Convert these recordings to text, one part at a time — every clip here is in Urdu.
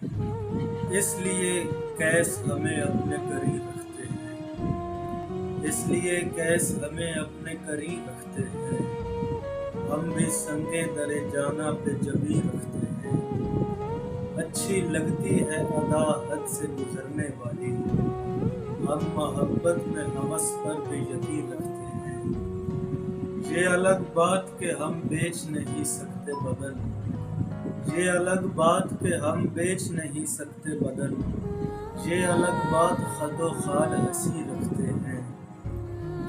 اس لیے کیس ہمیں اپنے قریب رکھتے ہیں، اس لیے کیس ہمیں اپنے قریب رکھتے ہیں، ہم بھی سنگے در جانا پہ جبیں رکھتے ہیں۔ اچھی لگتی ہے ادا حد سے گزرنے والی، ہم محبت میں ہوس پر بھی یقین رکھتے ہیں۔ یہ الگ بات کہ ہم بیچ نہیں سکتے بدن، یہ الگ بات کہ ہم بیچ نہیں سکتے بدن، یہ الگ بات خد و خال ہنسی رکھتے ہیں۔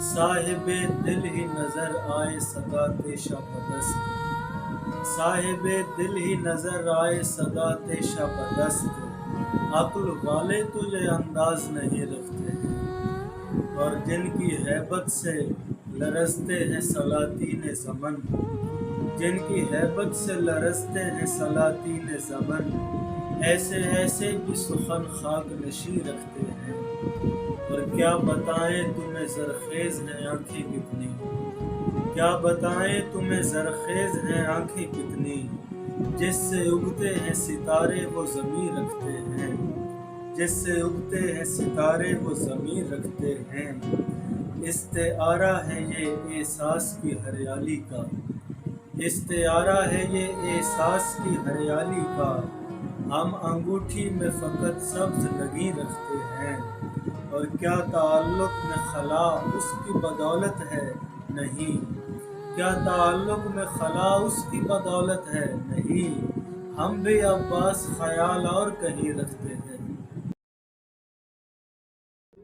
صاحب دل ہی نظر آئے سگات شبدست، صاحب دل ہی نظر آئے سگات شبدست، عقل والے تو یہ انداز نہیں رکھتے ہیں، اور جن کی ہیبت سے لرزتے ہیں سلاطین زمن، جن کی ہیبت سے لرزتے ہیں سلاطین زمن، ایسے ایسے بھی سخن خاک نشی رکھتے ہیں۔ اور کیا بتائیں تمہیں زرخیز ہیں آنکھیں کتنی، کیا بتائیں تمہیں زرخیز ہیں آنکھیں کتنی، جس سے اگتے ہیں ستارے وہ ضمیر رکھتے ہیں، جس سے اگتے ہیں ستارے وہ ضمیر رکھتے ہیں۔ استعارہ ہے یہ احساس کی ہریالی کا، استعارہ ہے یہ احساس کی ہریالی کا، ہم انگوٹھی میں فقط سبز نگیں رکھتے ہیں۔ اور کیا تعلق میں خلا اس کی بدولت ہے نہیں، کیا تعلق میں خلا اس کی بدولت ہے نہیں، ہم بھی اب بعض خیال اور کہیں رکھتے ہیں۔